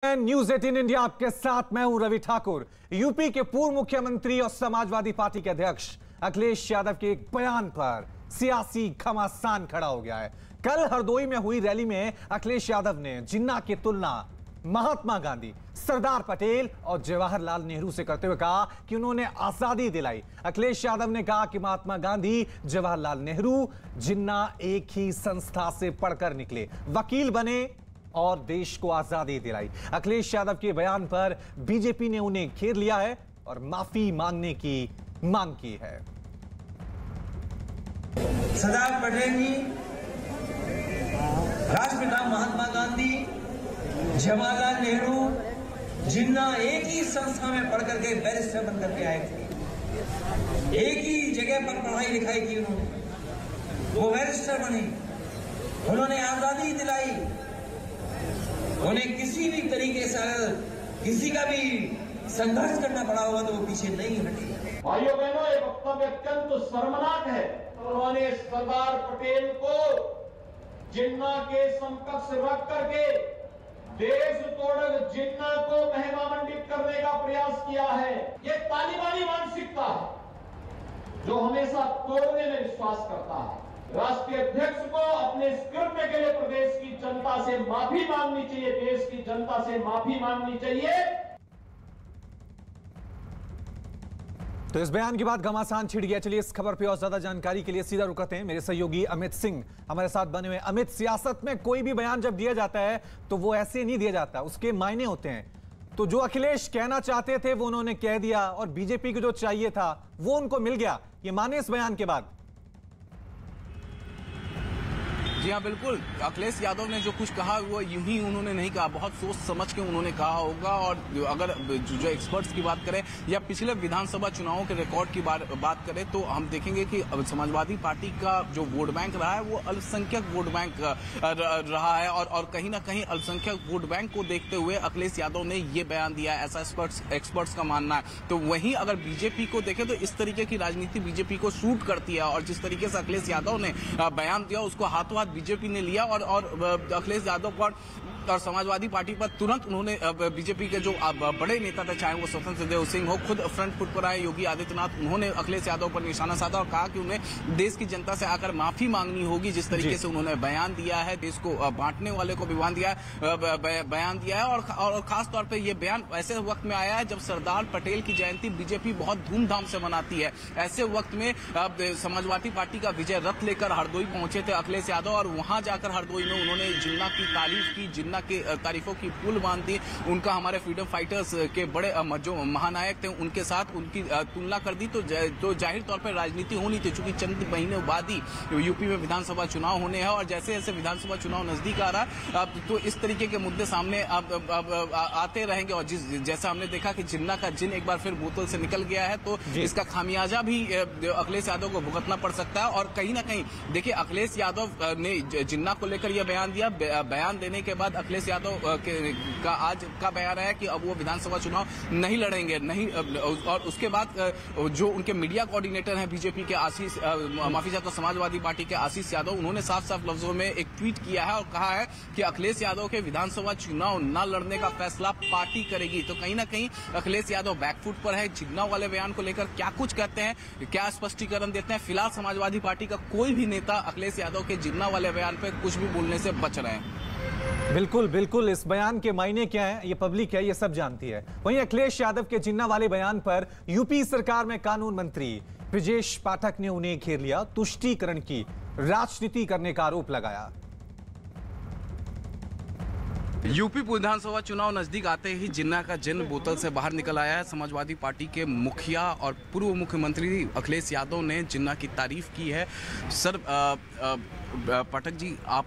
News 18 India आपके साथ मैं हूं रवि ठाकुर। यूपी के पूर्व मुख्यमंत्री और समाजवादी पार्टी के अध्यक्ष अखिलेश यादव के एक बयान पर सियासी घमासान खड़ा हो गया है। कल हरदोई में हुई रैली में अखिलेश यादव ने जिन्ना की तुलना महात्मा गांधी, सरदार पटेल और जवाहरलाल नेहरू से करते हुए कहा कि उन्होंने आजादी दिलाई। अखिलेश यादव ने कहा कि महात्मा गांधी, जवाहरलाल नेहरू, जिन्ना एक ही संस्था से पढ़कर निकले, वकील बने और देश को आजादी दिलाई। अखिलेश यादव के बयान पर बीजेपी ने उन्हें घेर लिया है और माफी मांगने की मांग की है। सरदार पटेल जी, राष्ट्रपिता महात्मा गांधी, जवाहरलाल नेहरू, जिन्ना एक ही संस्था में पढ़ करके बैरिस्टर बन करके आए थे। एक ही जगह पर पढ़ाई लिखाई की उन्होंने, वो बैरिस्टर बने, उन्होंने आजादी दिलाई। उन्हें किसी भी तरीके से किसी का भी संघर्ष करना पड़ा होगा तो वो पीछे नहीं हटे। भाइयों बहनों, एक वक्तव्य अत्यंत शर्मनाक है। उन्होंने सरदार पटेल को जिन्ना के समकक्ष रख करके देश तोड़क जिन्ना को महिमा मंडित करने का प्रयास किया है। ये तालिबानी मानसिकता है जो हमेशा तोड़ने में विश्वास करता है। राष्ट्रीय अध्यक्ष को अपने इस कृत्य के लिए प्रदेश की जनता से माफी मांगनी चाहिए, देश की जनता से माफी मांगनी चाहिए। तो इस बयान के बाद घमासान छिड़ गया। चलिए इस खबर पे और ज्यादा जानकारी के लिए सीधा रुक करते हैं। मेरे सहयोगी अमित सिंह हमारे साथ बने हुए। अमित, सियासत में कोई भी बयान जब दिया जाता है तो वो ऐसे नहीं दिया जाता, उसके मायने होते हैं। तो जो अखिलेश कहना चाहते थे वो उन्होंने कह दिया और बीजेपी को जो चाहिए था वो उनको मिल गया। ये माने इस बयान के बाद? जी हाँ, बिल्कुल। अखिलेश यादव ने जो कुछ कहा वो यूं ही उन्होंने नहीं कहा, बहुत सोच समझ के उन्होंने कहा होगा। और अगर जो एक्सपर्ट्स की बात करें या पिछले विधानसभा चुनावों के रिकॉर्ड की बात करें तो हम देखेंगे कि समाजवादी पार्टी का जो वोट बैंक रहा है वो अल्पसंख्यक वोट बैंक रहा है। और कहीं ना कहीं अल्पसंख्यक वोट बैंक को देखते हुए अखिलेश यादव ने ये बयान दिया है, ऐसा एक्सपर्ट्स का मानना है। तो वहीं अगर बीजेपी को देखें तो इस तरीके की राजनीति बीजेपी को सूट करती है। और जिस तरीके से अखिलेश यादव ने बयान दिया उसको हाथों हाथ बीजेपी ने लिया और अखिलेश यादव पर और समाजवादी पार्टी पर तुरंत उन्होंने बीजेपी के जो बड़े नेता थे, चाहे वो स्वतंत्र देव सिंह हो, खुद फ्रंट फुट पर आए योगी आदित्यनाथ, उन्होंने अखिलेश यादव पर निशाना साधा और कहा कि उन्हें देश की जनता से आकर माफी मांगनी होगी। जिस तरीके से उन्होंने बयान दिया है, देश को बांटने वाले को भी बयान दिया है। और खास तौर पर यह बयान ऐसे वक्त में आया है जब सरदार पटेल की जयंती बीजेपी बहुत धूमधाम से मनाती है। ऐसे वक्त में समाजवादी पार्टी का विजय रथ लेकर हरदोई पहुंचे थे अखिलेश यादव और वहां जाकर हरदोई में उन्होंने जिन्ना की तारीफ की, जिन्ना के तारीफों की पुल बांध दी। उनका हमारे फ्रीडम फाइटर्स के बड़े जो महानायक थे उनके साथ उनकी तुलना कर दी। तो जाहिर तौर पर राजनीति होनी थी, चूंकि चंद महीने बाद ही यूपी में विधानसभा चुनाव होने हैं। और जैसे जैसे विधानसभा चुनाव नजदीक आ रहा तो इस तरीके के मुद्दे सामने आते रहेंगे। और जैसा हमने देखा कि जिन्ना का जिन एक बार फिर बोतल से निकल गया है तो इसका खामियाजा भी अखिलेश यादव को भुगतना पड़ सकता है। और कहीं ना कहीं देखिए, अखिलेश यादव ने जिन्ना को लेकर यह बयान दिया। बयान देने के बाद अखिलेश यादव का आज का बयान है कि अब वो विधानसभा चुनाव नहीं लड़ेंगे नहीं। और उसके बाद जो उनके मीडिया कोऑर्डिनेटर हैं बीजेपी के आशीष, माफी चाहता हूं, समाजवादी पार्टी के आशीष यादव, उन्होंने साफ साफ लफ्जों में एक ट्वीट किया है और कहा है कि अखिलेश यादव के विधानसभा चुनाव न लड़ने का फैसला पार्टी करेगी। तो कहीं ना कहीं अखिलेश यादव बैकफुट पर है। जिन्ना वाले बयान को लेकर क्या कुछ कहते हैं, क्या स्पष्टीकरण देते हैं? फिलहाल समाजवादी पार्टी का कोई भी नेता अखिलेश यादव के जिन्ना वाले बयान पर कुछ भी बोलने से बच रहे हैं। बिल्कुल बिल्कुल, इस बयान के मायने क्या है ये पब्लिक है, ये सब जानती है। वहीं अखिलेश यादव के जिन्ना वाले बयान पर यूपी सरकार में कानून मंत्री ब्रजेश पाठक ने उन्हें घेर लिया, तुष्टीकरण की राजनीति करने का आरोप लगाया। यूपी विधानसभा चुनाव नजदीक आते ही जिन्ना का जिन बोतल से बाहर निकल आया है। समाजवादी पार्टी के मुखिया और पूर्व मुख्यमंत्री अखिलेश यादव ने जिन्ना की तारीफ की है। सर पाठक जी, आप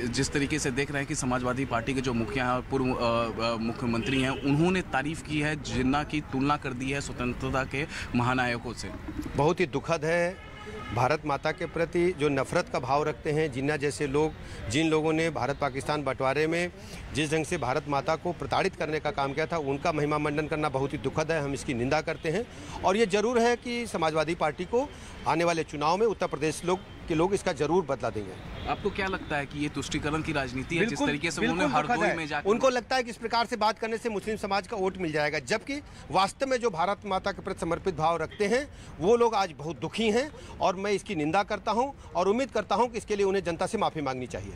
जिस तरीके से देख रहे हैं कि समाजवादी पार्टी के जो मुखिया हैं और पूर्व मुख्यमंत्री हैं, उन्होंने तारीफ की है, जिन्ना की तुलना कर दी है स्वतंत्रता के महानायकों से। बहुत ही दुखद है। भारत माता के प्रति जो नफरत का भाव रखते हैं जिन्ना जैसे लोग, जिन लोगों ने भारत पाकिस्तान बंटवारे में जिस ढंग से भारत माता को प्रताड़ित करने का काम किया था, उनका महिमा मंडन करना बहुत ही दुखद है। हम इसकी निंदा करते हैं और ये जरूर है कि समाजवादी पार्टी को आने वाले चुनाव में उत्तर प्रदेश लोग के लोग इसका जरूर बदला देंगे। आपको क्या लगता है कि ये तुष्टीकरण की राजनीति है, जिस तरीके से उन्होंने हरदोई में जाकर उनको लगता है कि इस प्रकार से बात करने से मुस्लिम समाज का वोट मिल जाएगा, जबकि वास्तव में जो भारत माता के प्रति समर्पित भाव रखते हैं वो लोग आज बहुत दुखी हैं और मैं इसकी निंदा करता हूं और उम्मीद करता हूं कि इसके लिए उन्हें जनता से माफी मांगनी चाहिए।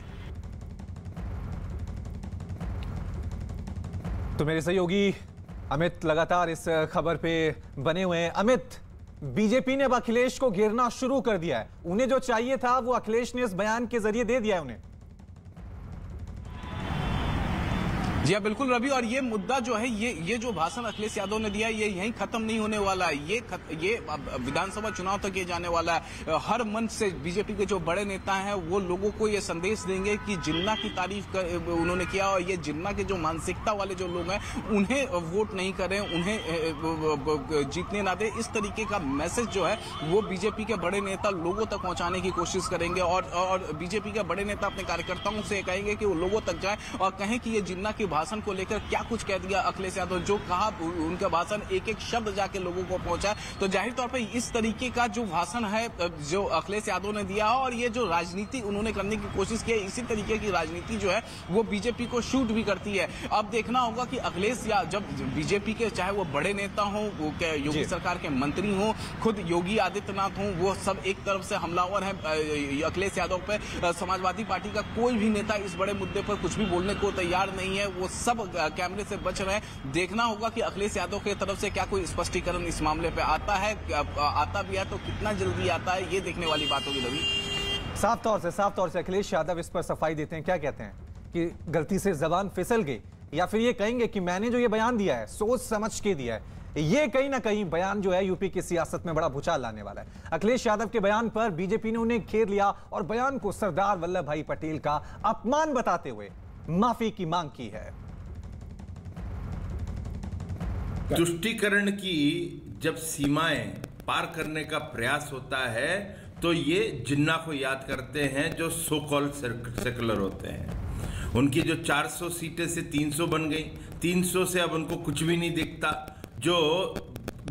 तो मेरे सहयोगी अमित लगातार इस खबर पे बने हुए हैं। अमित, बीजेपी ने अब अखिलेश को घेरना शुरू कर दिया है। उन्हें जो चाहिए था वो अखिलेश ने इस बयान के जरिए दे दिया है उन्हें। जी हाँ, बिल्कुल रवि, और ये मुद्दा जो है, ये जो भाषण अखिलेश यादव ने दिया, ये यहीं खत्म नहीं होने वाला है। ये विधानसभा चुनाव तक ये जाने वाला है। हर मंच से बीजेपी के जो बड़े नेता हैं वो लोगों को ये संदेश देंगे कि जिन्ना की तारीफ उन्होंने किया, और ये जिन्ना के जो मानसिकता वाले जो लोग हैं उन्हें वोट नहीं करें, उन्हें जीतने ना दे। इस तरीके का मैसेज जो है वो बीजेपी के बड़े नेता लोगों तक पहुंचाने की कोशिश करेंगे, और बीजेपी के बड़े नेता अपने कार्यकर्ताओं से कहेंगे कि वो लोगों तक जाए और कहें कि ये जिन्ना की भाषण को लेकर क्या कुछ कह दिया अखिलेश यादव, जो कहा उनका भाषण एक एक शब्द जाके लोगों को पहुंचा। तो जाहिर तौर पे इस तरीके का जो भाषण है जो अखिलेश यादव ने दिया, और ये जो राजनीति उन्होंने करने की कोशिश की है, इसी तरीके की राजनीति जो है वो बीजेपी को शूट भी करती है। अब देखना होगा कि अखिलेश जब बीजेपी के चाहे वो बड़े नेता हों, वो योगी सरकार के मंत्री हों, खुद योगी आदित्यनाथ हों, वो सब एक तरफ से हमलावर है अखिलेश यादव पे। समाजवादी पार्टी का कोई भी नेता इस बड़े मुद्दे पर कुछ भी बोलने को तैयार नहीं है, वो सब कैमरे से बच रहे हैं। देखना होगा कि अखिलेश यादव की तरफ से क्या कोई स्पष्टीकरण इस मामले पे आता है, आता भी है तो कितना जल्दी आता है, ये देखने वाली बात होगी रवि। साफ तौर से अखिलेश यादव इस पर सफाई देते हैं। क्या कहते हैं कि गलती से जबान फिसल गई, या फिर ये कहेंगे कि मैंने जो ये बयान दिया है सोच समझ के दिया है। ये कहीं ना कहीं बयान जो है यूपी की सियासत में बड़ा भूचाल लाने वाला है। अखिलेश यादव के बयान पर बीजेपी ने उन्हें घेर लिया और बयान को सरदार वल्लभ भाई पटेल का अपमान बताते हुए माफी की मांग की है। तुष्टीकरण की जब सीमाएं पार करने का प्रयास होता है तो ये जिन्ना को याद करते हैं जो सो कॉल्ड सेकुलर होते हैं। उनकी जो 400 सीटें से 300 बन गई, 300 से अब उनको कुछ भी नहीं दिखता। जो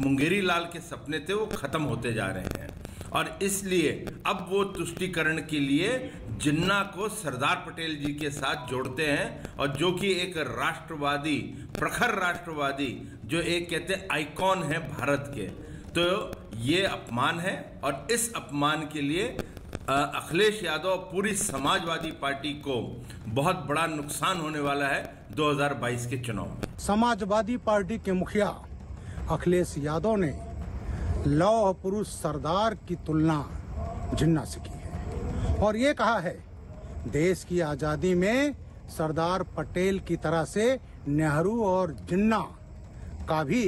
मुंगेरी लाल के सपने थे वो खत्म होते जा रहे हैं, और इसलिए अब वो तुष्टीकरण के लिए जिन्ना को सरदार पटेल जी के साथ जोड़ते हैं, और जो कि एक राष्ट्रवादी, प्रखर राष्ट्रवादी, जो एक कहते हैं आइकॉन है भारत के। तो ये अपमान है, और इस अपमान के लिए अखिलेश यादव पूरी समाजवादी पार्टी को बहुत बड़ा नुकसान होने वाला है 2022 के चुनाव में। समाजवादी पार्टी के मुखिया अखिलेश यादव ने लौह पुरुष सरदार की तुलना जिन्ना से की है, और ये कहा है देश की आजादी में सरदार पटेल की तरह से नेहरू और जिन्ना का भी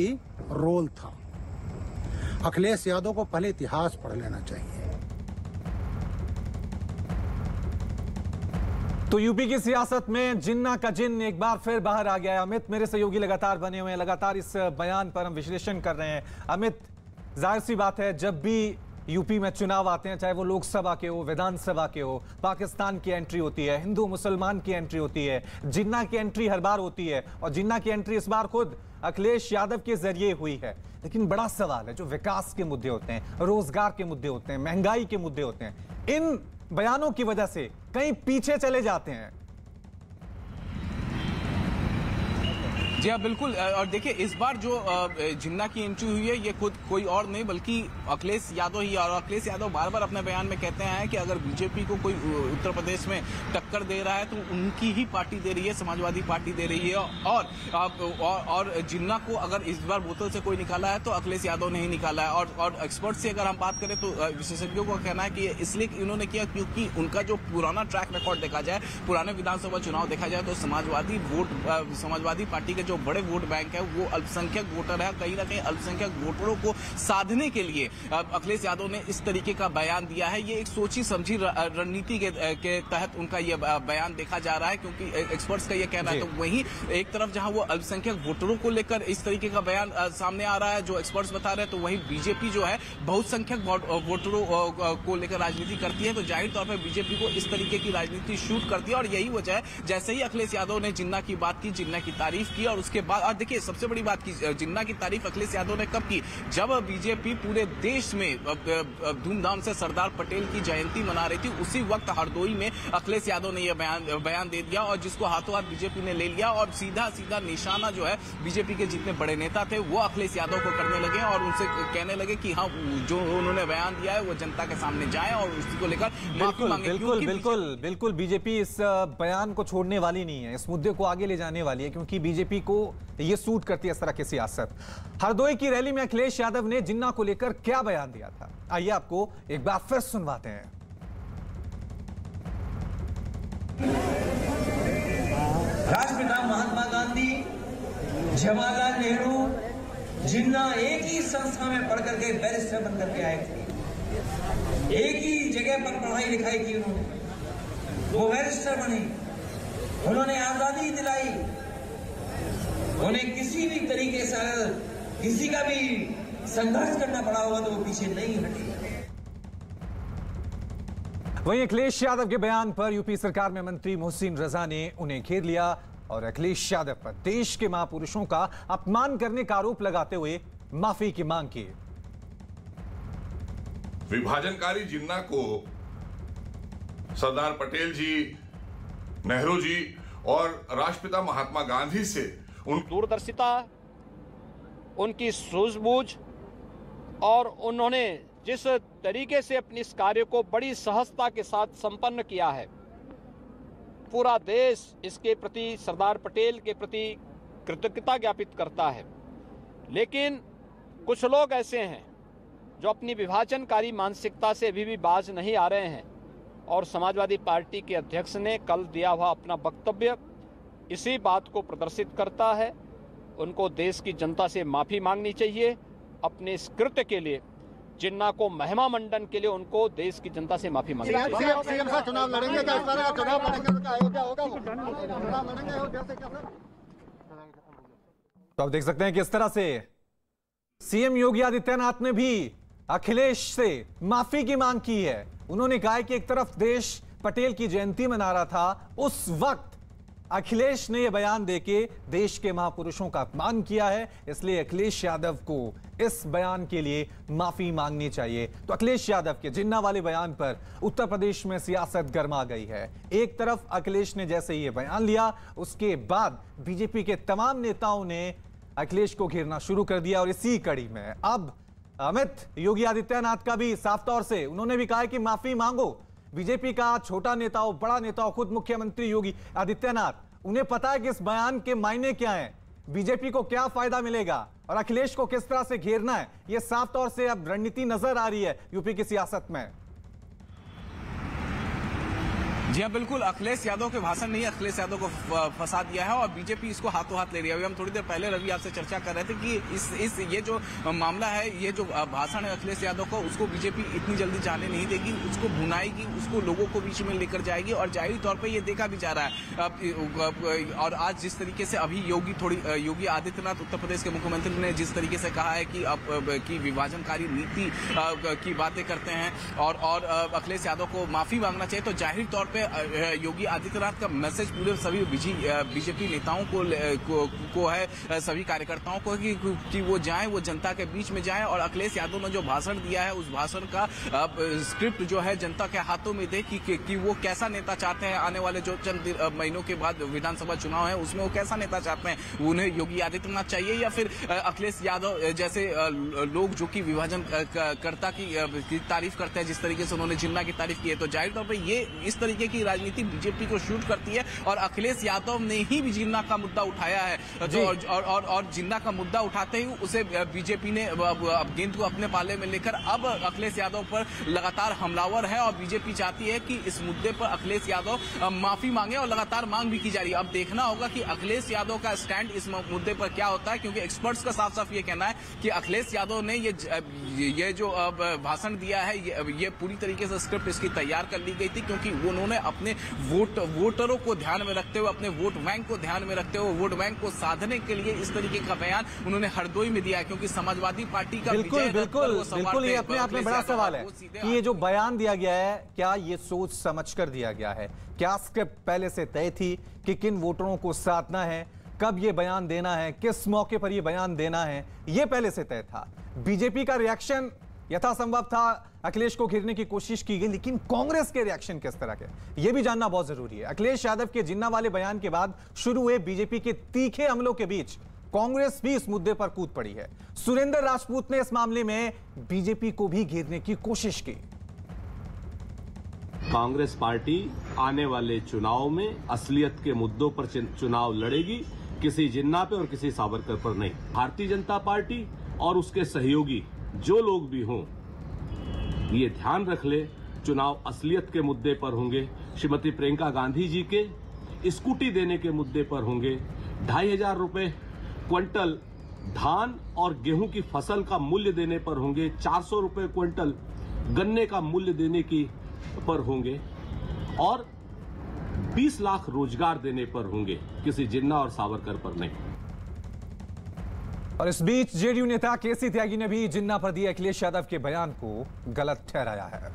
रोल था। अखिलेश यादव को पहले इतिहास पढ़ लेना चाहिए। तो यूपी की सियासत में जिन्ना का जिन्न एक बार फिर बाहर आ गया है। अमित, मेरे सहयोगी लगातार बने हुए हैं, लगातार इस बयान पर हम विश्लेषण कर रहे हैं। अमित, जाहिर सी बात है जब भी यूपी में चुनाव आते हैं, चाहे वो लोकसभा के हो, विधानसभा के हो, पाकिस्तान की एंट्री होती है, हिंदू मुसलमान की एंट्री होती है, जिन्ना की एंट्री हर बार होती है, और जिन्ना की एंट्री इस बार खुद अखिलेश यादव के जरिए हुई है। लेकिन बड़ा सवाल है, जो विकास के मुद्दे होते हैं, रोजगार के मुद्दे होते हैं, महंगाई के मुद्दे होते हैं, इन बयानों की वजह से कहीं पीछे चले जाते हैं। जी हाँ, बिल्कुल। और देखिए, इस बार जो जिन्ना की एंट्री हुई है ये खुद कोई और नहीं बल्कि अखिलेश यादव ही। और अखिलेश यादव बार बार अपने बयान में कहते हैं कि अगर बीजेपी को कोई उत्तर प्रदेश में टक्कर दे रहा है तो उनकी ही पार्टी दे रही है, समाजवादी पार्टी दे रही है। और जिन्ना को अगर इस बार बोतल से कोई निकाला है तो अखिलेश यादव ने ही निकाला है। और एक्सपर्ट से अगर हम बात करें तो विशेषज्ञों का कहना है कि इसलिए इन्होंने किया क्योंकि उनका जो पुराना ट्रैक रिकॉर्ड देखा जाए, पुराने विधानसभा चुनाव देखा जाए, तो समाजवादी पार्टी के जो बड़े वोट बैंक है वो अल्पसंख्यक वोटर है। कहीं ना कहीं अल्पसंख्यक वोटरों को साधने के लिए अखिलेश यादव ने इस तरीके का बयान दिया है। ये एक सोची समझी रणनीति के तहत उनका ये बयान देखा जा रहा है, क्योंकि एक्सपर्ट्स का ये कहना है। तो वहीं एक तरफ जहां वो अल्पसंख्यक वोटरों को लेकर इस तरीके का बयान सामने आ रहा है जो एक्सपर्ट्स बता रहे हैं, तो वहीं बीजेपी जो है बहुसंख्यक वोटरों को लेकर राजनीति करती है। तो जाहिर तौर पर बीजेपी को इस तरीके की राजनीति शूट करती है, और यही वजह है जैसे ही अखिलेश यादव ने जिन्ना की बात की, जिन्ना की तारीफ की, और उसके बाद और देखिए सबसे बड़ी बात की जिन्ना की तारीफ अखिलेश यादव ने कब की, जब बीजेपी पूरे देश में धूमधाम से सरदार पटेल की जयंती मना रही थी, उसी वक्त हरदोई में अखिलेश यादव ने यह बयान दे दिया और जिसको हाथों हाथ बीजेपी ने ले लिया और सीधा सीधा निशाना जो है बीजेपी के जितने बड़े नेता थे वो अखिलेश यादव को करने लगे और उनसे कहने लगे कि हाँ जो उन्होंने बयान दिया है वो जनता के सामने जाए और उसी को लेकर माफी मांगे। बिल्कुल बीजेपी इस बयान को छोड़ने वाली नहीं है, इस मुद्दे को आगे ले जाने वाली है क्योंकि बीजेपी को ये सूट करती है इस तरह की सियासत। हरदोई की रैली में अखिलेश यादव ने जिन्ना को लेकर क्या बयान दिया था, आइए आपको एक बार फिर सुनवाते हैं। राष्ट्रपिता महात्मा गांधी, जवाहरलाल नेहरू, जिन्ना एक ही संस्था में पढ़ करके बैरिस्टर बन करके आए थे, एक ही जगह पर पढ़ाई लिखाई की उन्होंने, वो बैरिस्टर बने, उन्होंने आजादी दिलाई, उन्हें किसी भी तरीके से किसी का भी संघर्ष करना पड़ा होगा तो वो पीछे नहीं हटे। वहीं अखिलेश यादव के बयान पर यूपी सरकार में मंत्री मोहसिन रजा ने उन्हें घेर लिया और अखिलेश यादव पर देश के महापुरुषों का अपमान करने का आरोप लगाते हुए माफी की मांग की। विभाजनकारी जिन्ना को सरदार पटेल जी, नेहरू जी और राष्ट्रपिता महात्मा गांधी से उन दूरदर्शिता, उनकी सूझबूझ और उन्होंने जिस तरीके से अपने इस कार्य को बड़ी सहजता के साथ संपन्न किया है, पूरा देश इसके प्रति सरदार पटेल के प्रति कृतज्ञता ज्ञापित करता है। लेकिन कुछ लोग ऐसे हैं जो अपनी विभाजनकारी मानसिकता से अभी भी बाज नहीं आ रहे हैं और समाजवादी पार्टी के अध्यक्ष ने कल दिया हुआ अपना वक्तव्य इसी बात को प्रदर्शित करता है। उनको देश की जनता से माफी मांगनी चाहिए अपने इस कृत्य के लिए। जिन्ना को महिमा मंडन के लिए उनको देश की जनता से माफी मांगनी चाहिए। चुनाव लड़ेंगे क्या? चुनाव तो आप देख सकते हैं कि इस तरह से सीएम योगी आदित्यनाथ ने भी अखिलेश से माफी की मांग की है। उन्होंने कहा कि एक तरफ देश पटेल की जयंती मना रहा था, उस वक्त अखिलेश ने यह बयान देके देश के महापुरुषों का अपमान किया है, इसलिए अखिलेश यादव को इस बयान के लिए माफी मांगनी चाहिए। तो अखिलेश यादव के जिन्ना वाले बयान पर उत्तर प्रदेश में सियासत गर्मा गई है। एक तरफ अखिलेश ने जैसे ये बयान लिया, उसके बाद बीजेपी के तमाम नेताओं ने अखिलेश को घेरना शुरू कर दिया और इसी कड़ी में अब अमित योगी आदित्यनाथ का भी साफ तौर से उन्होंने भी कहा कि माफी मांगो। बीजेपी का छोटा नेता हो, बड़ा नेता हो, खुद मुख्यमंत्री योगी आदित्यनाथ, उन्हें पता है कि इस बयान के मायने क्या हैं, बीजेपी को क्या फायदा मिलेगा और अखिलेश को किस तरह से घेरना है। यह साफ तौर से अब रणनीति नजर आ रही है यूपी की सियासत में। जी हाँ, बिल्कुल अखिलेश यादव के भाषण ने अखिलेश यादव को फंसा दिया है और बीजेपी इसको हाथों हाथ ले रही है। अभी हम थोड़ी देर पहले रवि आपसे चर्चा कर रहे थे कि ये जो मामला है, ये जो भाषण है अखिलेश यादव को, उसको बीजेपी इतनी जल्दी जाने नहीं देगी, उसको भुनाएगी, उसको लोगों को बीच में लेकर जाएगी और जाहिर तौर पर ये देखा भी जा रहा है। और आज जिस तरीके से अभी योगी आदित्यनाथ उत्तर प्रदेश के मुख्यमंत्री ने जिस तरीके से कहा है कि विभाजनकारी नीति की बातें करते हैं और अखिलेश यादव को माफी मांगना चाहिए, तो जाहिर तौर पर योगी आदित्यनाथ का मैसेज पूरे सभी बीजेपी नेताओं को है, सभी कार्यकर्ताओं को कि वो जाएं, वो जनता के बीच में जाएं और अखिलेश यादव ने जो भाषण दिया है उस भाषण का स्क्रिप्ट जो है जनता के हाथों में दे कि वो कैसा नेता चाहते हैं। आने वाले जो चंद महीनों के बाद विधानसभा चुनाव है उसमें वो कैसा नेता चाहते हैं, उन्हें योगी आदित्यनाथ चाहिए या फिर अखिलेश यादव जैसे लोग जो कि विभाजन कर्ता की तारीफ करते हैं, जिस तरीके से उन्होंने जिन्ना की तारीफ की है। तो जाहिर तौर पर ये इस तरीके की राजनीति बीजेपी को शूट करती है और अखिलेश यादव ने ही भी जिन्ना का मुद्दा उठाया है और जिन्ना का मुद्दा उठाते ही उसे बीजेपी ने गेंद को अपने पाले में लेकर अब अखिलेश यादव पर लगातार हमलावर है और बीजेपी चाहती है कि इस मुद्दे पर अखिलेश यादव माफी मांगे और लगातार मांग भी की जा रही है। अब देखना होगा कि अखिलेश यादव का स्टैंड इस मुद्दे पर क्या होता है, क्योंकि एक्सपर्ट्स का साफ साफ ये कहना है कि अखिलेश यादव ने ये जो भाषण दिया है ये पूरी तरीके से स्क्रिप्ट इसकी तैयार कर ली गई थी, क्योंकि उन्होंने अपने वोटरों को ध्यान में रखते हुए, अपने वोट बैंक को ध्यान में रखते हुए, वोट बैंक को साधने के लिए इस तरीके का बयान उन्होंने हरदोई में दिया है। क्योंकि समाजवादी पार्टी का बिल्कुल ये अपने आप में बड़ा सवाल है कि ये जो बयान दिया गया है क्या ये सोच समझकर दिया गया है, क्या स्क्रिप्ट पहले से तय थी कि किन वोटरों को साधना है, कब ये बयान देना है, किस मौके पर ये बयान देना है, ये पहले से तय था। बीजेपी का रिएक्शन यथासंभव था, अखिलेश को घेरने की कोशिश की गई, लेकिन कांग्रेस के रिएक्शन किस तरह के, ये भी जानना बहुत जरूरी है। अखिलेश यादव के जिन्ना वाले बयान के बाद शुरू हुए बीजेपी के तीखे हमलों के बीच कांग्रेस भी इस मुद्दे पर कूद पड़ी है। सुरेंद्र राजपूत ने इस मामले में बीजेपी को भी घेरने की कोशिश की। कांग्रेस पार्टी आने वाले चुनाव में असलियत के मुद्दों पर चुनाव लड़ेगी, किसी जिन्ना पे और किसी सावरकर पर नहीं। भारतीय जनता पार्टी और उसके सहयोगी जो लोग भी हों, ये ध्यान रख ले, चुनाव असलियत के मुद्दे पर होंगे। श्रीमती प्रियंका गांधी जी के स्कूटी देने के मुद्दे पर होंगे। 2500 रुपए क्विंटल धान और गेहूं की फसल का मूल्य देने पर होंगे। 400 रुपए क्विंटल गन्ने का मूल्य देने की पर होंगे और 20 लाख रोजगार देने पर होंगे, किसी जिन्ना और सावरकर पर नहीं। और इस बीच जेडीयू नेता केसी त्यागी ने भी जिन्ना पर दिए अखिलेश यादव के बयान को गलत ठहराया है।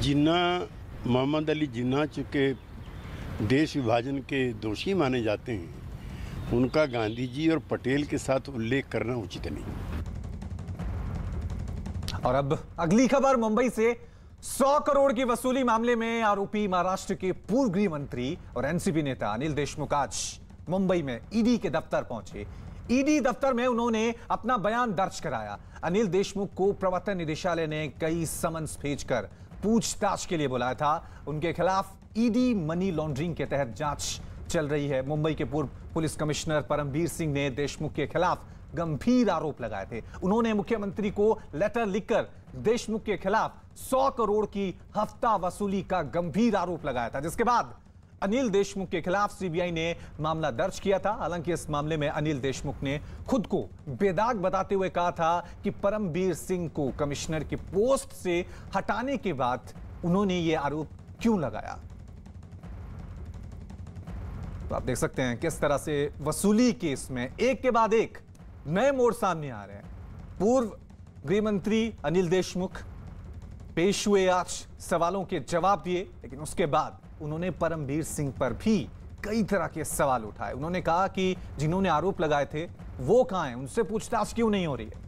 जिन्ना मोहम्मद अली जिन्ना चूंकि देश विभाजन के दोषी माने जाते हैं, उनका गांधी जी और पटेल के साथ उल्लेख करना उचित नहीं। और अब अगली खबर मुंबई से। 100 करोड़ की वसूली मामले में आरोपी महाराष्ट्र के पूर्व गृह मंत्री और एनसीपी नेता अनिल देशमुख आज मुंबई में ईडी के दफ्तर पहुंचे। ईडी दफ्तर में उन्होंने अपना बयान दर्ज कराया। अनिल देशमुख को प्रवर्तन निदेशालय ने कई समन्स भेजकर पूछताछ के लिए बुलाया था। उनके खिलाफ ईडी मनी लॉन्ड्रिंग के तहत जांच चल रही है। मुंबई के पूर्व पुलिस कमिश्नर परमवीर सिंह ने देशमुख के खिलाफ गंभीर आरोप लगाए थे। उन्होंने मुख्यमंत्री को लेटर लिखकर देशमुख के खिलाफ 100 करोड़ की हफ्ता वसूली का गंभीर आरोप लगाया था, जिसके बाद अनिल देशमुख के खिलाफ सीबीआई ने मामला दर्ज किया था। हालांकि इस मामले में अनिल देशमुख ने खुद को बेदाग बताते हुए कहा था कि परमवीर सिंह को कमिश्नर की पोस्ट से हटाने के बाद उन्होंने यह आरोप क्यों लगाया। तो आप देख सकते हैं किस तरह से वसूली केस में एक के बाद एक नए मोड़ सामने आ रहे हैं। पूर्व गृह मंत्री अनिल देशमुख पेश हुए, आज सवालों के जवाब दिए, लेकिन उसके बाद उन्होंने परमवीर सिंह पर भी कई तरह के सवाल उठाए। उन्होंने कहा कि जिन्होंने आरोप लगाए थे वो कहां हैं, उनसे पूछताछ क्यों नहीं हो रही है।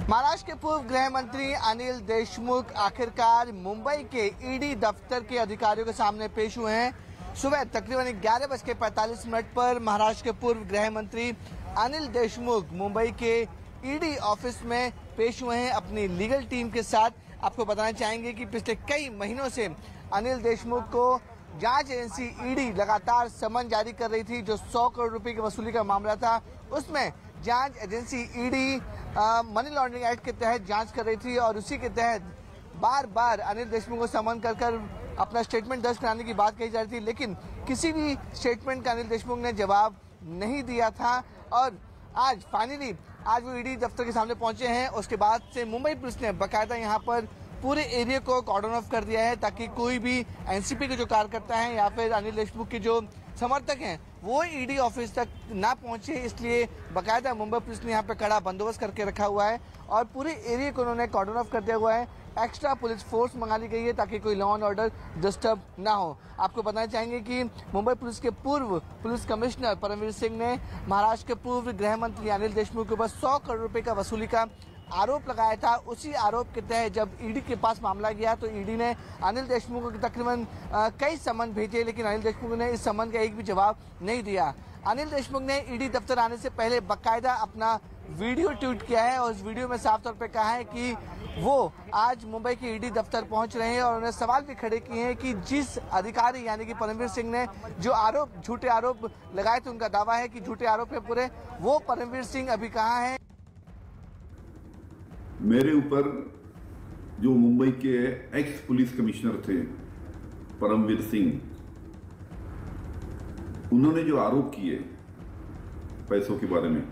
महाराष्ट्र के पूर्व गृह मंत्री अनिल देशमुख आखिरकार मुंबई के ईडी दफ्तर के अधिकारियों के सामने पेश हुए हैं। सुबह तकरीबन 11:45 पर महाराष्ट्र के पूर्व गृह मंत्री अनिल देशमुख मुंबई के ईडी ऑफिस में पेश हुए हैं अपनी लीगल टीम के साथ। आपको बताना चाहेंगे कि पिछले कई महीनों से अनिल देशमुख को जांच एजेंसी ईडी लगातार समन जारी कर रही थी। जो 100 करोड़ रुपए की वसूली का मामला था, उसमें जांच agency ED money laundering act के तहत जांच कर रही थी और उसी के तहत बार बार अनिल देशमुख को समन कर अपना स्टेटमेंट दर्ज कराने की बात कही जा रही थी, लेकिन किसी भी स्टेटमेंट का अनिल देशमुख ने जवाब नहीं दिया था। और आज फाइनली वो ईडी दफ्तर के सामने पहुंचे हैं। उसके बाद से मुंबई पुलिस ने बाकायदा यहां पर पूरे एरिया को कॉर्डन ऑफ कर दिया है ताकि कोई भी एनसीपी के जो कार्यकर्ता हैं या फिर अनिल देशमुख के जो समर्थक हैं वो ईडी ऑफिस तक ना पहुंचे। इसलिए बाकायदा मुंबई पुलिस ने यहाँ पे कड़ा बंदोबस्त करके रखा हुआ है और पूरे एरिया को उन्होंने कॉर्डन ऑफ कर दिया हुआ है। एक्स्ट्रा पुलिस फोर्स मंगा ली गई है ताकि कोई लॉ एंड ऑर्डर डिस्टर्ब ना हो। आपको बताना चाहेंगे कि मुंबई पुलिस के पूर्व पुलिस कमिश्नर परमवीर सिंह ने महाराष्ट्र के पूर्व गृह मंत्री अनिल देशमुख के ऊपर 100 करोड़ रुपए का वसूली का आरोप लगाया था। उसी आरोप के तहत जब ईडी के पास मामला गया तो ईडी ने अनिल देशमुख को तकरीबन कई समन भेजे, लेकिन अनिल देशमुख ने इस समन का एक भी जवाब नहीं दिया। अनिल देशमुख ने ईडी दफ्तर आने से पहले बाकायदा अपना वीडियो ट्वीट किया है और उस वीडियो में साफ तौर पे कहा है कि वो आज मुंबई के ईडी दफ्तर पहुंच रहे हैं और उन्हें सवाल भी खड़े किए हैं कि जिस अधिकारी यानी कि परमवीर सिंह ने जो झूठे आरोप लगाए थे, उनका दावा है कि झूठे आरोप है पूरे, वो परमवीर सिंह अभी कहाँ हैं। मेरे ऊपर जो मुंबई के एक्स पुलिस कमिश्नर थे परमवीर सिंह, उन्होंने जो आरोप किए पैसों के बारे में,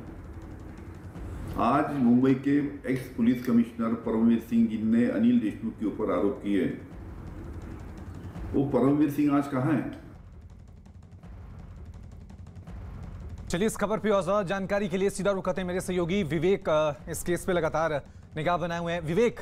आज मुंबई के ex police commissioner Paramvir Singh जिनने अनिल देशमुख के ऊपर आरोप किए, वो परमवीर सिंह आज कहां है? चलिए इस खबर पे और जानकारी के लिए सीधा रुक करते हैं मेरे सहयोगी विवेक। इस केस पे लगातार निगाह बनाए हुए हैं। विवेक,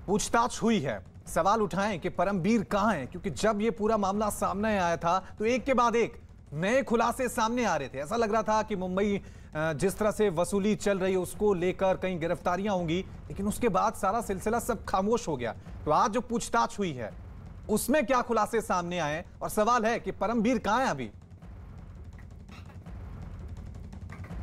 पूछताछ हुई है, सवाल उठाएं कि परमबीर कहां है, क्योंकि जब ये पूरा मामला सामने आया था तो एक के बाद एक नए खुलासे सामने आ रहे थे। ऐसा लग रहा था कि मुंबई जिस तरह से वसूली चल रही है उसको लेकर कहीं गिरफ्तारियां होंगी, लेकिन उसके बाद सारा सिलसिला सब खामोश हो गया। तो आज जो पूछताछ हुई है उसमें क्या खुलासे सामने आए, और सवाल है कि परमबीर कहां है अभी।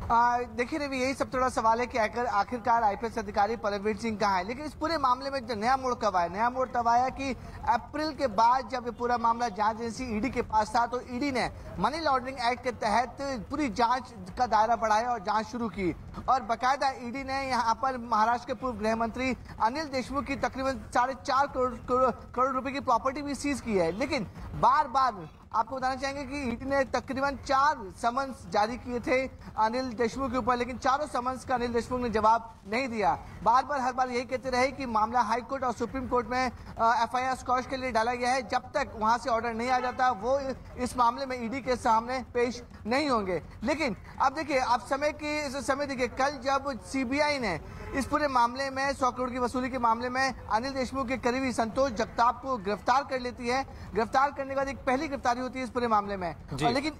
देखिए रवि, यही सब थोड़ा सवाल है कि आखिरकार आईपीएस अधिकारी परमवीर सिंह कहाँ है। लेकिन इस पूरे मामले में जो नया मोड़ कब आया, नया मोड़ तब आया कि अप्रैल के बाद जब ये पूरा मामला जांच एजेंसी ईडी के पास था, तो ईडी ने मनी लॉन्ड्रिंग एक्ट के तहत पूरी जांच का दायरा बढ़ाया और जांच शुरू की। और बाकायदा ईडी ने यहाँ पर महाराष्ट्र के पूर्व गृह मंत्री अनिल देशमुख की तकरीबन 4.5 करोड़ रुपए की प्रॉपर्टी भी सीज की है। लेकिन बार बार आपको बताना चाहेंगे कि ईडी ने तकरीबन 4 समन्स जारी किए थे अनिल देशमुख के ऊपर, लेकिन चारों समन्स का अनिल देशमुख ने जवाब नहीं दिया। बार बार हर बार यही कहते रहे कि मामला हाई कोर्ट और सुप्रीम कोर्ट में एफआईआर स्क्वॉश के लिए डाला गया है, जब तक वहां से ऑर्डर नहीं आ जाता वो इस मामले में ईडी के सामने पेश नहीं होंगे। लेकिन अब देखिए, आप समय देखिए, कल जब सीबीआई ने इस पूरे मामले में 100 करोड़ की वसूली के मामले में अनिल देशमुख के करीबी संतोष जगताप को गिरफ्तार कर लेती है। गिरफ्तार करने के बाद एक पहली गिरफ्तारी होती है इस पूरे मामले में। और लेकिन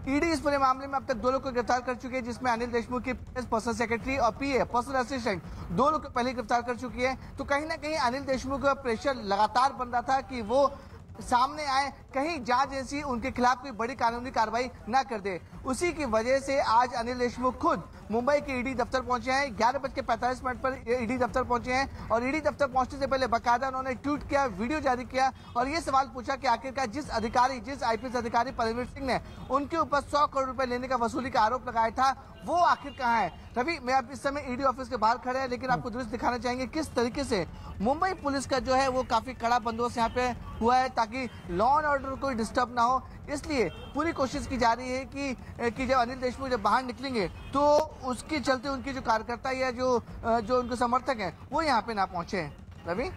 ईडी इस पूरे मामले में अब तक 2 लोग को गिरफ्तार कर चुकी है, जिसमें अनिल देशमुख की पर्सनल सेक्रेटरी और पीए पर्सनल असिस्टेंट 2 लोग को पहले गिरफ्तार कर चुकी है। तो कहीं ना कहीं अनिल देशमुख का प्रेशर लगातार बन रहा था कि वो सामने आए, कहीं जांच एजेंसी उनके खिलाफ कोई बड़ी कानूनी कार्रवाई ना कर दे। उसी की वजह से आज अनिल देशमुख खुद मुंबई के ईडी दफ्तर पहुंचे हैं। 11:45 पर ईडी दफ्तर पहुंचे हैं और ईडी दफ्तर पहुंचने से पहले बाकायदा उन्होंने ट्वीट किया, वीडियो जारी किया और ये सवाल पूछा कि आखिरकार जिस आईपीएस अधिकारी परमवीर सिंह ने उनके ऊपर 100 करोड़ रुपए लेने का वसूली का आरोप लगाया था, वो आखिर कहाँ है। रवि, मैं अब इस समय ईडी ऑफिस के बाहर खड़े हैं, लेकिन आपको दृश्य दिखाना चाहेंगे किस तरीके से मुंबई पुलिस का जो है वो काफी कड़ा बंदोबस्त यहाँ पे हुआ है, ताकि लॉ एंड ऑर्डर कोई डिस्टर्ब ना हो। इसलिए पूरी कोशिश की जा रही है कि जब अनिल देशमुख जब बाहर निकलेंगे तो उसके चलते उनके जो कार्यकर्ता या जो उनके समर्थक हैं वो यहाँ पे ना पहुंचे। रवि,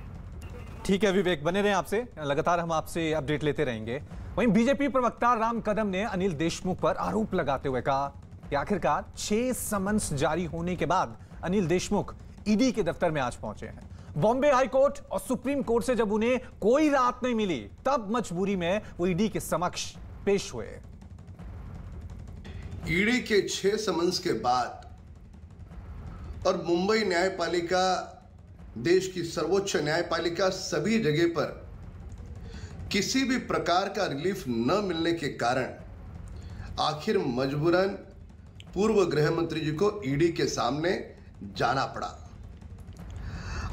ठीक है विवेक, बने रहें आपसे, लगातार हम आपसे अपडेट लेते रहेंगे। वहीं बीजेपी प्रवक्ता राम कदम ने अनिल देशमुख पर आरोप लगाते हुए कहा कि आखिरकार 6 समन्स जारी होने के बाद अनिल देशमुख ईडी के दफ्तर में आज पहुंचे हैं। बॉम्बे हाई कोर्ट और सुप्रीम कोर्ट से जब उन्हें कोई राहत नहीं मिली, तब मजबूरी में वो ईडी के समक्ष पेश हुए। ईडी के 6 समन्स के बाद और मुंबई न्यायपालिका, देश की सर्वोच्च न्यायपालिका, सभी जगह पर किसी भी प्रकार का रिलीफ न मिलने के कारण आखिर मजबूरन पूर्व गृह मंत्री जी को ईडी के सामने जाना पड़ा।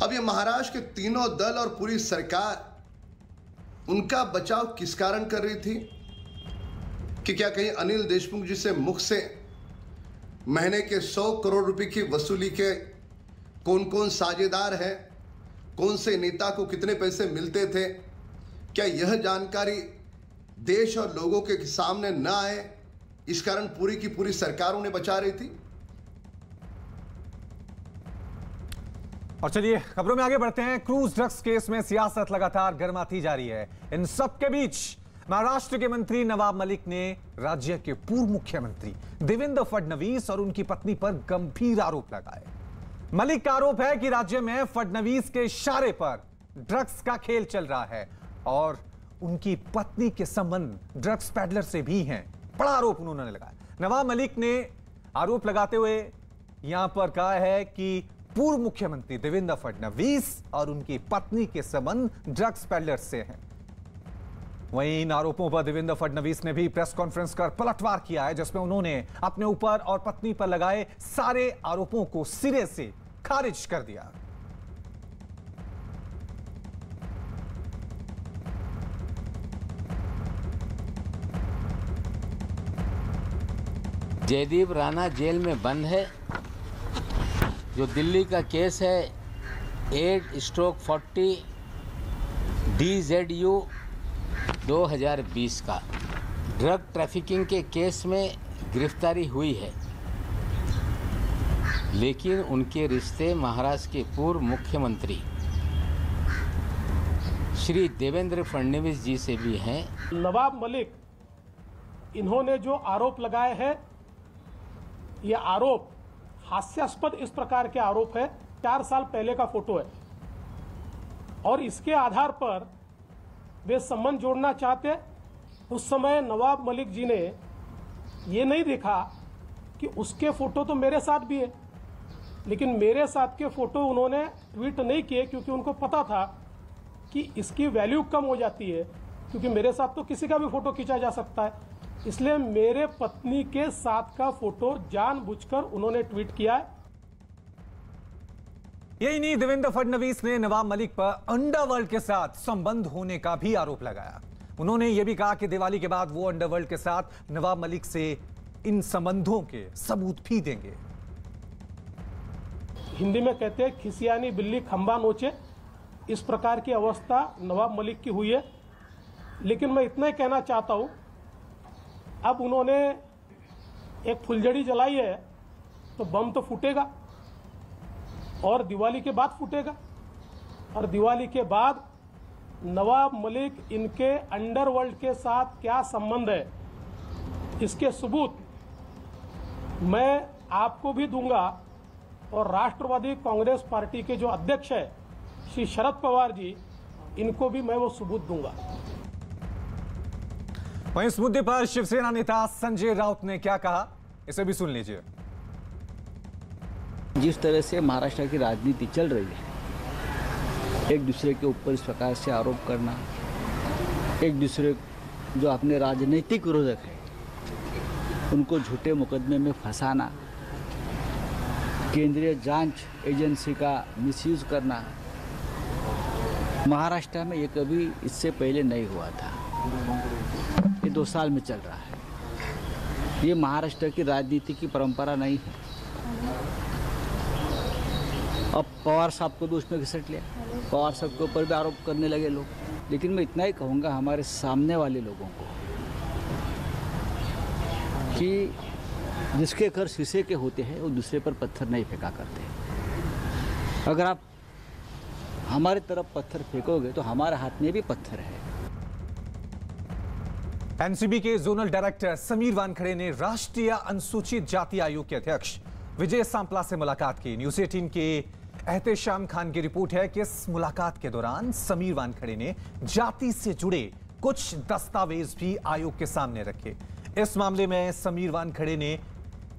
अब ये महाराष्ट्र के तीनों दल और पूरी सरकार उनका बचाव किस कारण कर रही थी कि क्या कहीं अनिल देशमुख जी से मुख से महीने के 100 करोड़ रुपए की वसूली के कौन कौन साझेदार हैं, कौन से नेता को कितने पैसे मिलते थे, क्या यह जानकारी देश और लोगों के सामने न आए, इस कारण पूरी की पूरी सरकार उन्हें बचा रही थी। और चलिए खबरों में आगे बढ़ते हैं। क्रूज ड्रग्स केस में सियासत लगातार गर्माती जा रही है। इन सब के बीच महाराष्ट्र के मंत्री नवाब मलिक ने राज्य के पूर्व मुख्यमंत्री देवेंद्र फडणवीस और उनकी पत्नी पर गंभीर आरोप लगाए। मलिक का आरोप है कि राज्य में फडणवीस के इशारे पर ड्रग्स का खेल चल रहा है और उनकी पत्नी के संबंध ड्रग्स पैडलर से भी हैं। बड़ा आरोप उन्होंने लगाया। नवाब मलिक ने आरोप लगाते हुए यहां पर कहा है कि पूर्व मुख्यमंत्री देवेंद्र फडणवीस और उनकी पत्नी के संबंध ड्रग्स पैडलर से हैं। वहीं इन आरोपों पर देवेंद्र फडणवीस ने भी प्रेस कॉन्फ्रेंस कर पलटवार किया है, जिसमें उन्होंने अपने ऊपर और पत्नी पर लगाए सारे आरोपों को सिरे से खारिज कर दिया। जयदीप राणा जेल में बंद है। जो दिल्ली का केस है 8/40 DZU 2020 का ड्रग ट्रैफिकिंग के केस में गिरफ्तारी हुई है, लेकिन उनके रिश्ते महाराष्ट्र के पूर्व मुख्यमंत्री श्री देवेंद्र फडणवीस जी से भी हैं। नवाब मलिक इन्होंने जो आरोप लगाए हैं, ये आरोप हास्यास्पद इस प्रकार के आरोप है। 4 साल पहले का फोटो है और इसके आधार पर वे संबंध जोड़ना चाहते। उस समय नवाब मलिक जी ने ये नहीं देखा कि उसके फोटो तो मेरे साथ भी है, लेकिन मेरे साथ के फोटो उन्होंने ट्वीट नहीं किए, क्योंकि उनको पता था कि इसकी वैल्यू कम हो जाती है, क्योंकि मेरे साथ तो किसी का भी फोटो खींचा जा सकता है। इसलिए मेरे पत्नी के साथ का फोटो जानबूझकर उन्होंने ट्वीट किया है। यही नहीं, देवेंद्र फडणवीस ने नवाब मलिक पर अंडरवर्ल्ड के साथ संबंध होने का भी आरोप लगाया। उन्होंने यह भी कहा कि दिवाली के बाद वो अंडरवर्ल्ड के साथ नवाब मलिक से इन संबंधों के सबूत भी देंगे। हिंदी में कहते हैं खिसियानी बिल्ली खंबा नोचे, इस प्रकार की अवस्था नवाब मलिक की हुई है। लेकिन मैं इतना ही कहना चाहता हूं, अब उन्होंने एक फुलझड़ी जलाई है तो बम तो फूटेगा, और दिवाली के बाद फूटेगा, और दिवाली के बाद नवाब मलिक इनके अंडरवर्ल्ड के साथ क्या संबंध है, इसके सबूत मैं आपको भी दूंगा, और राष्ट्रवादी कांग्रेस पार्टी के जो अध्यक्ष है श्री शरद पवार जी, इनको भी मैं वो सबूत दूंगा। वहीं इस मुद्दे पर शिवसेना नेता संजय राउत ने क्या कहा, इसे भी सुन लीजिए। जिस तरह से महाराष्ट्र की राजनीति चल रही है, एक दूसरे के ऊपर इस प्रकार से आरोप करना, एक दूसरे जो अपने राजनीतिक विरोधक है उनको झूठे मुकदमे में फंसाना, केंद्रीय जांच एजेंसी का मिसयूज करना, महाराष्ट्र में ये कभी इससे पहले नहीं हुआ था। ये 2 साल में चल रहा है। ये महाराष्ट्र की राजनीति की परंपरा नहीं है। अब पवार साहब को भी उसमें घिसट लिया, पवार साहब के ऊपर भी आरोप करने लगे लोग। लेकिन मैं इतना ही कहूँगा हमारे सामने वाले लोगों को कि जिसके घर शीशे के होते हैं वो दूसरे पर पत्थर नहीं फेंका करते। अगर आप हमारे तरफ पत्थर फेंकोगे तो हमारे हाथ में भी पत्थर है। एनसीबी के जोनल डायरेक्टर समीर वानखड़े ने राष्ट्रीय अनुसूचित जाति आयोग के अध्यक्ष विजय सांपला से मुलाकात की। न्यूज 18 के एहतेशाम खान की रिपोर्ट है कि इस मुलाकात के दौरान समीर वानखड़े ने जाति से जुड़े कुछ दस्तावेज भी आयोग के सामने रखे। इस मामले में समीर वानखड़े ने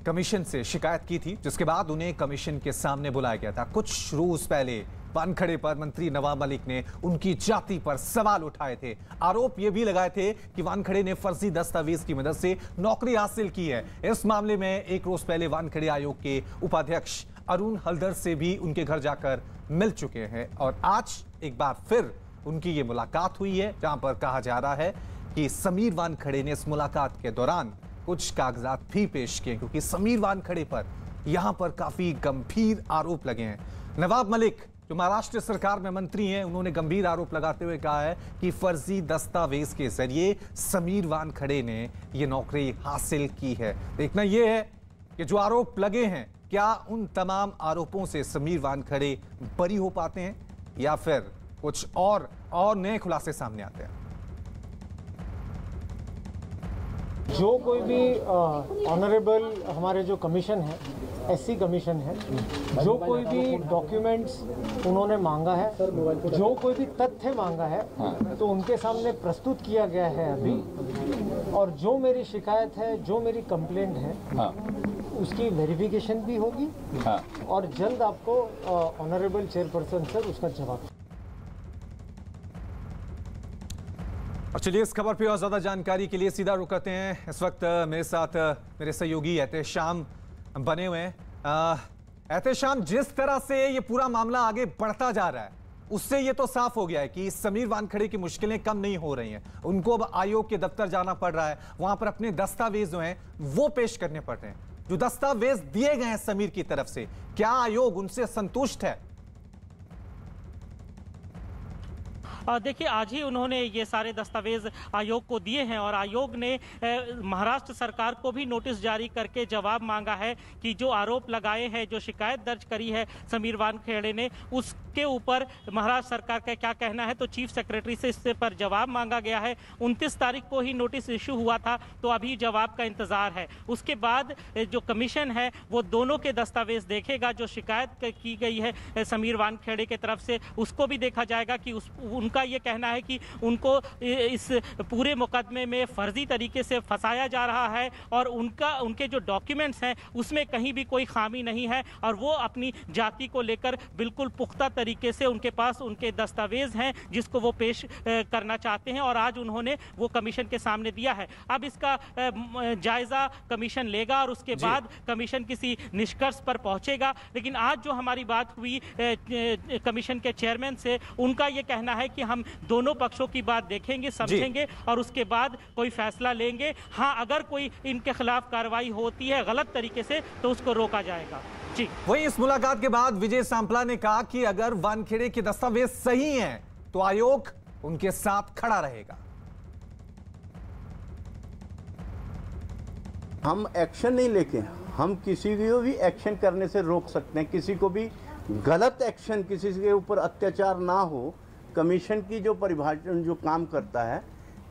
कमीशन से शिकायत की थी, जिसके बाद उन्हें कमीशन के सामने बुलाया गया था। कुछ रोज पहले वानखड़े पर मंत्री नवाब मलिक ने उनकी जाति पर सवाल उठाए थे। आरोप यह भी लगाए थे कि वानखड़े ने फर्जी दस्तावेज की मदद से नौकरी हासिल की है। इस मामले में एक रोज पहले वानखड़े आयोग के उपाध्यक्ष अरुण हल्दर से भी उनके घर जाकर मिल चुके हैं, और आज एक बार फिर उनकी ये मुलाकात हुई है, जहां पर कहा जा रहा है कि समीर वानखड़े ने इस मुलाकात के दौरान कुछ कागजात भी पेश किए, क्योंकि समीर वानखड़े पर यहां पर काफी गंभीर आरोप लगे हैं। नवाब मलिक जो महाराष्ट्र सरकार में मंत्री हैं, उन्होंने गंभीर आरोप लगाते हुए कहा है कि फर्जी दस्तावेज के जरिए समीर वानखड़े ने यह नौकरी हासिल की है। देखना यह है कि जो आरोप लगे हैं, क्या उन तमाम आरोपों से समीर वानखड़े बरी हो पाते हैं या फिर कुछ और नए खुलासे सामने आते हैं। जो कोई भी ऑनरेबल हमारे जो कमीशन है, एससी कमीशन है, जो कोई भी डॉक्यूमेंट्स उन्होंने मांगा है, जो कोई भी तथ्य मांगा है, तो उनके सामने प्रस्तुत किया गया है अभी। और जो मेरी शिकायत है, जो मेरी कंप्लेंट है, उसकी वेरिफिकेशन भी होगी, और जल्द आपको ऑनरेबल चेयरपर्सन सर उसका जवाब। और चलिए इस खबर पे और ज्यादा जानकारी के लिए सीधा रुक करते हैं। इस वक्त मेरे साथ मेरे सहयोगी एहतेशाम बने हुए हैं। एहतेशाम, जिस तरह से ये पूरा मामला आगे बढ़ता जा रहा है, उससे ये तो साफ हो गया है कि समीर वानखड़े की मुश्किलें कम नहीं हो रही हैं। उनको अब आयोग के दफ्तर जाना पड़ रहा है, वहां पर अपने दस्तावेज जो हैं वो पेश करने पड़ रहे हैं। जो दस्तावेज दिए गए हैं समीर की तरफ से, क्या आयोग उनसे संतुष्ट है? देखिए, आज ही उन्होंने ये सारे दस्तावेज आयोग को दिए हैं और आयोग ने महाराष्ट्र सरकार को भी नोटिस जारी करके जवाब मांगा है कि जो आरोप लगाए हैं, जो शिकायत दर्ज करी है समीर वानखेड़े ने, उसके ऊपर महाराष्ट्र सरकार का क्या कहना है। तो चीफ सेक्रेटरी से इससे पर जवाब मांगा गया है। 29 तारीख को ही नोटिस इशू हुआ था, तो अभी जवाब का इंतजार है। उसके बाद जो कमीशन है वो दोनों के दस्तावेज देखेगा। जो शिकायत की गई है समीर वानखेड़े की तरफ से, उसको भी देखा जाएगा कि उनका ये कहना है कि उनको इस पूरे मुकदमे में फर्जी तरीके से फंसाया जा रहा है और उनके जो डॉक्यूमेंट्स हैं उसमें कहीं भी कोई खामी नहीं है और वो अपनी जाति को लेकर बिल्कुल पुख्ता तरीके से उनके पास उनके दस्तावेज हैं जिसको वो पेश करना चाहते हैं और आज उन्होंने वो कमीशन के सामने दिया है। अब इसका जायजा कमीशन लेगा और उसके बाद कमीशन किसी निष्कर्ष पर पहुंचेगा। लेकिन आज जो हमारी बात हुई कमीशन के चेयरमैन से, उनका ये कहना है कि हम दोनों पक्षों की बात देखेंगे, समझेंगे और उसके बाद कोई फैसला लेंगे। हाँ, अगर कोई इनके खिलाफ कार्रवाई होती है गलत तरीके से तो उसको रोका जाएगा। जी, वहीं इस मुलाकात के बाद विजय सांपला ने कहा कि अगर वानखेड़े के दस्तावेज सही हैं तो आयोग उनके साथ खड़ा रहेगा। हम एक्शन नहीं लेके, हम किसी को भी एक्शन करने से रोक सकते हैं। किसी को भी गलत एक्शन, किसी के ऊपर अत्याचार ना हो। कमीशन की जो परिभाषा जो काम करता है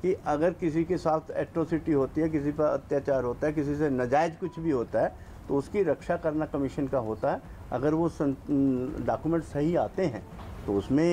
कि अगर किसी के साथ एट्रोसिटी होती है, किसी पर अत्याचार होता है, किसी से नाजायज कुछ भी होता है तो उसकी रक्षा करना कमीशन का होता है। अगर वो डॉक्यूमेंट सही आते हैं तो उसमें